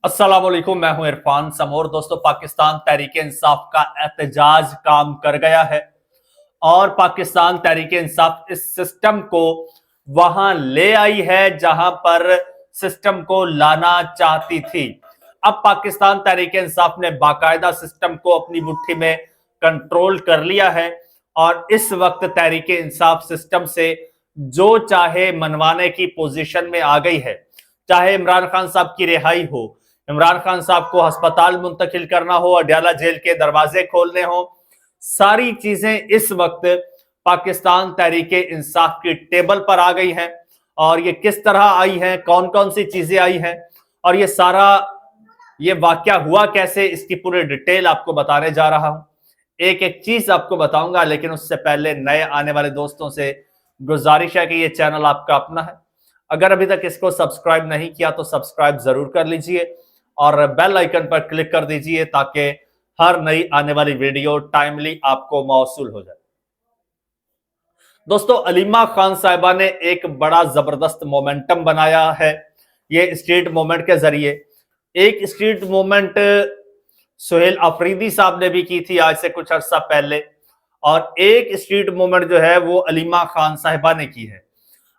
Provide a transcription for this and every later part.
अस्सलाम वालेकुम, मैं हूं इरफान समोर। दोस्तों, पाकिस्तान तहरीक इंसाफ का एहतजाज काम कर गया है और पाकिस्तान तहरीक इंसाफ इस सिस्टम को वहां ले आई है जहां पर सिस्टम को लाना चाहती थी। अब पाकिस्तान तहरीक इंसाफ ने बाकायदा सिस्टम को अपनी मुट्ठी में कंट्रोल कर लिया है और इस वक्त तहरीक इंसाफ सिस्टम से जो चाहे मनवाने की पोजीशन में आ गई है। चाहे इमरान खान साहब की रिहाई हो, इमरान खान साहब को अस्पताल मुंतकिल करना हो, अडयाला जेल के दरवाजे खोलने हो, सारी चीजें इस वक्त पाकिस्तान तहरीक इंसाफ की टेबल पर आ गई हैं। और ये किस तरह आई हैं, कौन कौन सी चीजें आई हैं और ये सारा ये वाकया हुआ कैसे, इसकी पूरी डिटेल आपको बताने जा रहा हूं। एक एक चीज आपको बताऊंगा, लेकिन उससे पहले नए आने वाले दोस्तों से गुजारिश है कि ये चैनल आपका अपना है। अगर अभी तक इसको सब्सक्राइब नहीं किया तो सब्सक्राइब जरूर कर लीजिए और बेल आइकन पर क्लिक कर दीजिए ताकि हर नई आने वाली वीडियो टाइमली आपको मौसूल हो जाए। दोस्तों, अलीमा खान साहिबा ने एक बड़ा जबरदस्त मोमेंटम बनाया है। ये स्ट्रीट मूवमेंट के जरिए एक स्ट्रीट मूवमेंट सुहेल अफरीदी साहब ने भी की थी आज से कुछ अर्सा पहले, और एक स्ट्रीट मूवमेंट जो है वो अलीमा खान साहिबा ने की है।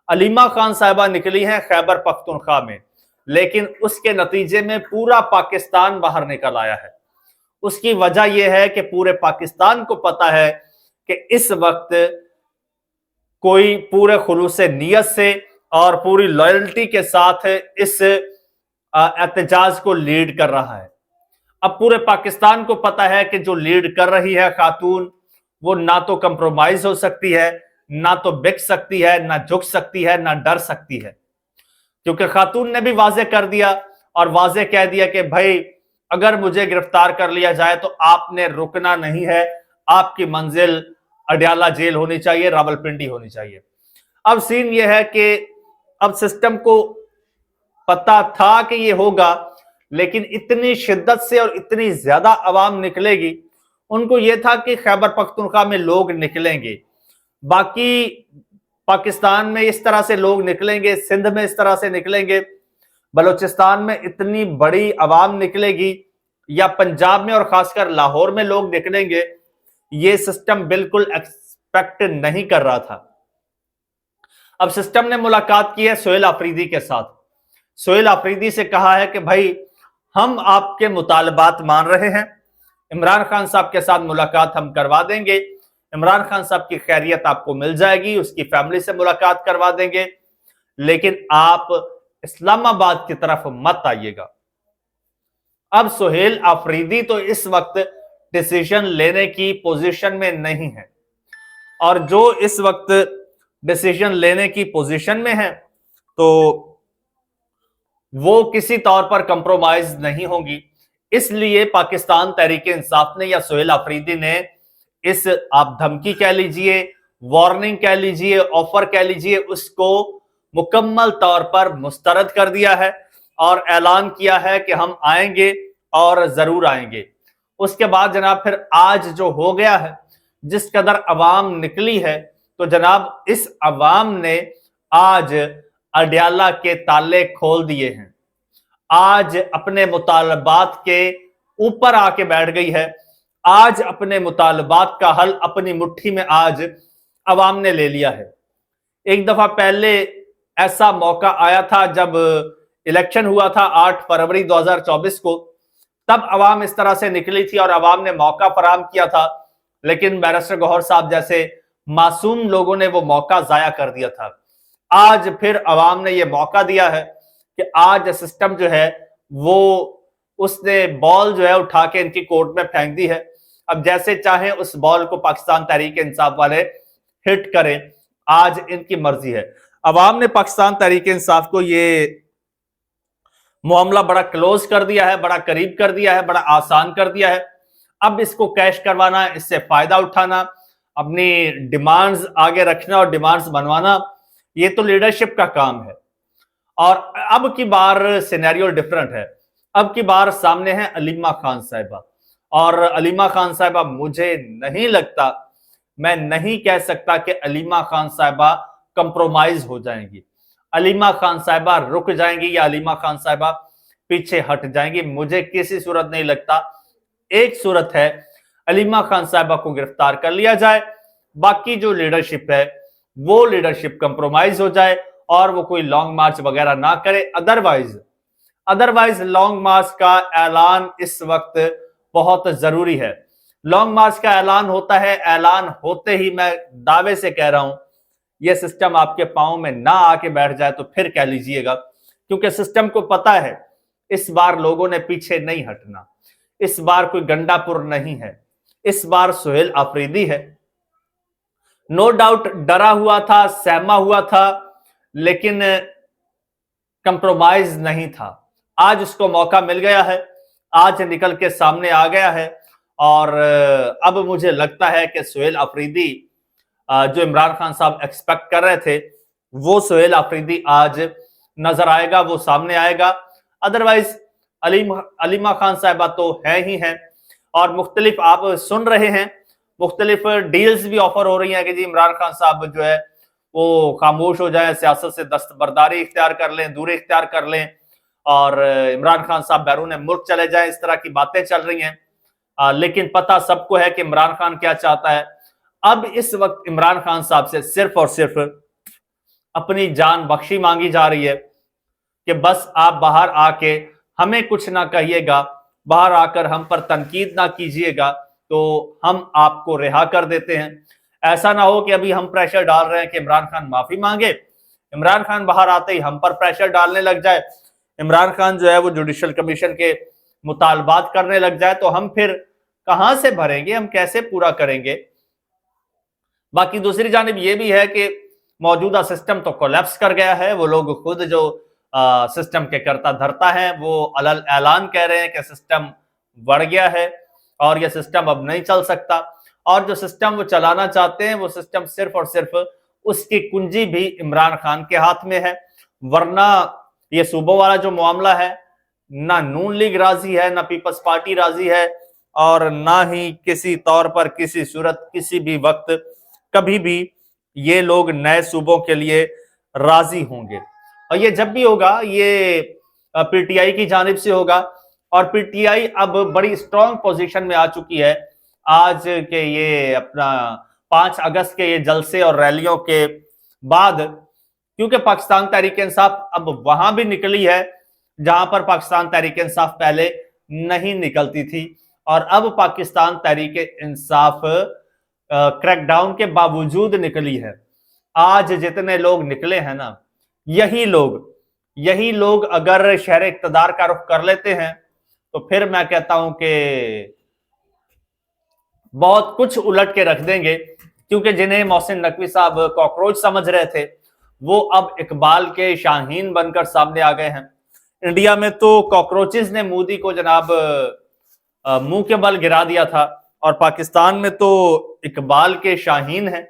अलीमा खान साहिबा निकली हैं खैबर पख्तूनख्वा में, लेकिन उसके नतीजे में पूरा पाकिस्तान बाहर निकल आया है। उसकी वजह यह है कि पूरे पाकिस्तान को पता है कि इस वक्त कोई पूरे खुलूस नियत से और पूरी लॉयल्टी के साथ इस एहतजाज को लीड कर रहा है। अब पूरे पाकिस्तान को पता है कि जो लीड कर रही है खातून, वो ना तो कंप्रोमाइज हो सकती है, ना तो बिक सकती है, ना झुक सकती है, ना डर सकती है। क्योंकि खातून ने भी वाजे कर दिया और वाजे कह दिया कि भाई अगर मुझे गिरफ्तार कर लिया जाए तो आपने रुकना नहीं है, आपकी मंजिल अडयाला जेल होनी चाहिए, रावलपिंडी होनी चाहिए। अब सीन यह है कि अब सिस्टम को पता था कि यह होगा, लेकिन इतनी शिद्दत से और इतनी ज्यादा आवाम निकलेगी, उनको यह था कि खैबर पख्तूनख्वा में लोग निकलेंगे, बाकी पाकिस्तान में इस तरह से लोग निकलेंगे, सिंध में इस तरह से निकलेंगे, बलूचिस्तान में इतनी बड़ी आवाम निकलेगी, या पंजाब में और खासकर लाहौर में लोग निकलेंगे, ये सिस्टम बिल्कुल एक्सपेक्ट नहीं कर रहा था। अब सिस्टम ने मुलाकात की है सुहेल अफरीदी के साथ। सुहेल अफरीदी से कहा है कि भाई हम आपके मुतालबात मान रहे हैं, इमरान खान साहब के साथ मुलाकात हम करवा देंगे, इमरान खान साहब की खैरियत आपको मिल जाएगी, उसकी फैमिली से मुलाकात करवा देंगे, लेकिन आप इस्लामाबाद की तरफ मत आइएगा। अब सुहेल अफरीदी तो इस वक्त डिसीजन लेने की पोजीशन में नहीं है, और जो इस वक्त डिसीजन लेने की पोजीशन में है तो वो किसी तौर पर कंप्रोमाइज नहीं होगी। इसलिए पाकिस्तान तहरीक इंसाफ ने या सुहेल अफरीदी ने इस, आप धमकी कह लीजिए, वार्निंग कह लीजिए, ऑफर कह लीजिए, उसको मुकम्मल तौर पर मुस्तरद कर दिया है और ऐलान किया है कि हम आएंगे और जरूर आएंगे। उसके बाद जनाब फिर आज जो हो गया है, जिस कदर अवाम निकली है, तो जनाब इस अवाम ने आज अडयाला के ताले खोल दिए हैं, आज अपने मुतालबात के ऊपर आके बैठ गई है, आज अपने मुतालबात का हल अपनी मुट्ठी में आज अवाम ने ले लिया है। एक दफा पहले ऐसा मौका आया था जब इलेक्शन हुआ था 8 फरवरी 2024 को, तब अवाम इस तरह से निकली थी और अवाम ने मौका फराहम किया था, लेकिन बैरिस्टर गौहर साहब जैसे मासूम लोगों ने वो मौका जाया कर दिया था। आज फिर अवाम ने ये मौका दिया है कि आज सिस्टम जो है वो, उसने बॉल जो है उठा के इनकी कोर्ट में फेंक दी है। अब जैसे चाहे उस बॉल को पाकिस्तान तहरीक इंसाफ वाले हिट करें, आज इनकी मर्जी है। अवाम ने पाकिस्तान तहरीक इंसाफ को ये मामला बड़ा क्लोज कर दिया है, बड़ा करीब कर दिया है, बड़ा आसान कर दिया है। अब इसको कैश करवाना, इससे फायदा उठाना, अपनी डिमांड्स आगे रखना और डिमांड्स बनवाना, ये तो लीडरशिप का काम है। और अब की बार सिनेरियो डिफरेंट है। अब की बार सामने है अलीमा खान साहिबा, और अलीमा खान साहिबा, मुझे नहीं लगता, मैं नहीं कह सकता कि अलीमा खान साहिबा कंप्रोमाइज हो जाएंगी। अलीमा खान साहिबा रुक जाएंगी या अलीमा खान साहिबा पीछे हट जाएंगी। मुझे किसी सूरत नहीं लगता। एक सूरत है, अलीमा खान साहिबा को गिरफ्तार कर लिया जाए, बाकी जो लीडरशिप है वो लीडरशिप कंप्रोमाइज हो जाए और वो कोई लॉन्ग मार्च वगैरह ना करे। अदरवाइज लॉन्ग मार्च का ऐलान इस वक्त बहुत जरूरी है। लॉन्ग मार्च का ऐलान होता है, ऐलान होते ही मैं दावे से कह रहा हूं यह सिस्टम आपके पांव में ना आके बैठ जाए तो फिर कह लीजिएगा, क्योंकि सिस्टम को पता है इस बार लोगों ने पीछे नहीं हटना। इस बार कोई गंडापुर नहीं है, इस बार सुहेल आफरीदी है। नो डाउट डरा हुआ था, सहमा हुआ था, लेकिन कंप्रोमाइज नहीं था। आज उसको मौका मिल गया है, आज निकल के सामने आ गया है और अब मुझे लगता है कि सुहेल आफरीदी जो इमरान खान साहब एक्सपेक्ट कर रहे थे वो सुहेल आफरीदी आज नजर आएगा, वो सामने आएगा। अदरवाइज अलीमा खान साहिबा तो है ही है और मुख्तलिफ आप सुन रहे हैं, मुख्तलिफ डील्स भी ऑफर हो रही हैं कि जी इमरान खान साहब जो है वो खामोश हो जाए, सियासत से दस्तबरदारी इख्तियार कर लें, दूरी इख्तियार कर लें और इमरान खान साहब बैरून मुल्क चले जाएं। इस तरह की बातें चल रही हैं, लेकिन पता सबको है कि इमरान खान क्या चाहता है। अब इस वक्त इमरान खान साहब से सिर्फ और सिर्फ अपनी जान बख्शी मांगी जा रही है कि बस आप बाहर आके हमें कुछ ना कहिएगा, बाहर आकर हम पर तनकीद ना कीजिएगा तो हम आपको रिहा कर देते हैं। ऐसा ना हो कि अभी हम प्रेशर डाल रहे हैं कि इमरान खान माफी मांगे, इमरान खान बाहर आते ही हम पर प्रेशर डालने लग जाए, इमरान खान जो है वो जुडिशल कमीशन के मुतालबात करने लग जाए तो हम फिर कहां से भरेंगे, हम कैसे पूरा करेंगे। बाकी दूसरी जानिब यह भी है कि मौजूदा सिस्टम तो कोलैप्स कर गया है। वो लोग खुद जो सिस्टम के करता धरता है वो अलग ऐलान कह रहे हैं कि सिस्टम बढ़ गया है और यह सिस्टम अब नहीं चल सकता, और जो सिस्टम वो चलाना चाहते हैं वो सिस्टम सिर्फ और सिर्फ उसकी कुंजी भी इमरान खान के हाथ में है। वरना ये सूबों वाला जो मामला है, ना नून लीग राजी है, ना पीपल्स पार्टी राजी है और ना ही किसी तौर पर किसी सूरत किसी भी वक्त कभी भी ये लोग नए सूबों के लिए राजी होंगे। और ये जब भी होगा ये पीटीआई की जानिब से होगा और पीटीआई अब बड़ी स्ट्रांग पोजीशन में आ चुकी है। आज के ये अपना 5 अगस्त के ये जलसे और रैलियों के बाद, क्योंकि पाकिस्तान तहरीक इंसाफ अब वहां भी निकली है जहां पर पाकिस्तान तहरीक इंसाफ पहले नहीं निकलती थी, और अब पाकिस्तान तहरीक इंसाफ क्रैकडाउन के बावजूद निकली है। आज जितने लोग निकले हैं ना, यही लोग अगर शहर इक्तदार का रुख कर लेते हैं तो फिर मैं कहता हूं कि बहुत कुछ उलट के रख देंगे। क्योंकि जिन्हें मोहसिन नकवी साहब कॉकरोच समझ रहे थे वो अब इकबाल के शाहीन बनकर सामने आ गए हैं। इंडिया में तो कॉकरोचेस ने मोदी को जनाब मुंह के बल गिरा दिया था और पाकिस्तान में तो इकबाल के शाहीन है।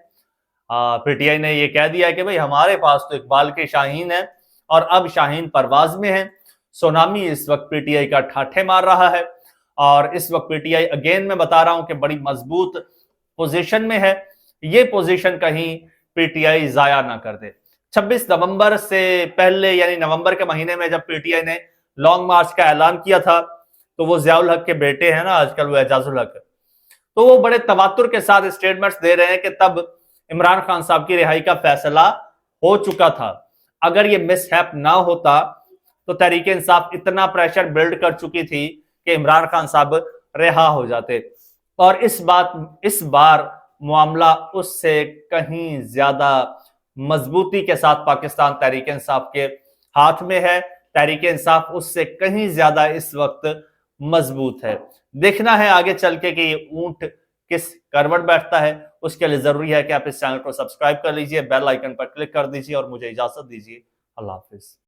पीटीआई ने यह कह दिया कि भाई हमारे पास तो इकबाल के शाहीन है और अब शाहीन परवाज में है। सोनामी इस वक्त पीटीआई का ठाठे मार रहा है और इस वक्त पीटीआई अगेन मैं बता रहा हूं कि बड़ी मजबूत पोजीशन में है। ये पोजीशन कहीं पीटीआई जाया ना कर दे। 26 नवंबर से पहले यानी नवंबर के महीने में जब पीटीआई ने लॉन्ग मार्च का ऐलान किया था तो वो जियाउल हक के बेटे हैं ना आजकल, वो एजाजुल हक, तो वो बड़े तवातुर के साथ स्टेटमेंट्स दे रहे हैं कि तब इमरान खान साहब की रिहाई का फैसला हो चुका था। अगर ये मिसहैप ना होता तो तहरीक इंसाफ इतना प्रेशर बिल्ड कर चुकी थी कि इमरान खान साहब रिहा हो जाते। और इस बार मामला उससे कहीं ज्यादा मजबूती के साथ पाकिस्तान तहरीक इंसाफ के हाथ में है। तहरीक इंसाफ उससे कहीं ज्यादा इस वक्त मजबूत है। देखना है आगे चल के कि ये ऊंट किस करवट बैठता है। उसके लिए जरूरी है कि आप इस चैनल को सब्सक्राइब कर लीजिए, बेल आइकन पर क्लिक कर दीजिए और मुझे इजाजत दीजिए। अल्लाह हाफिज।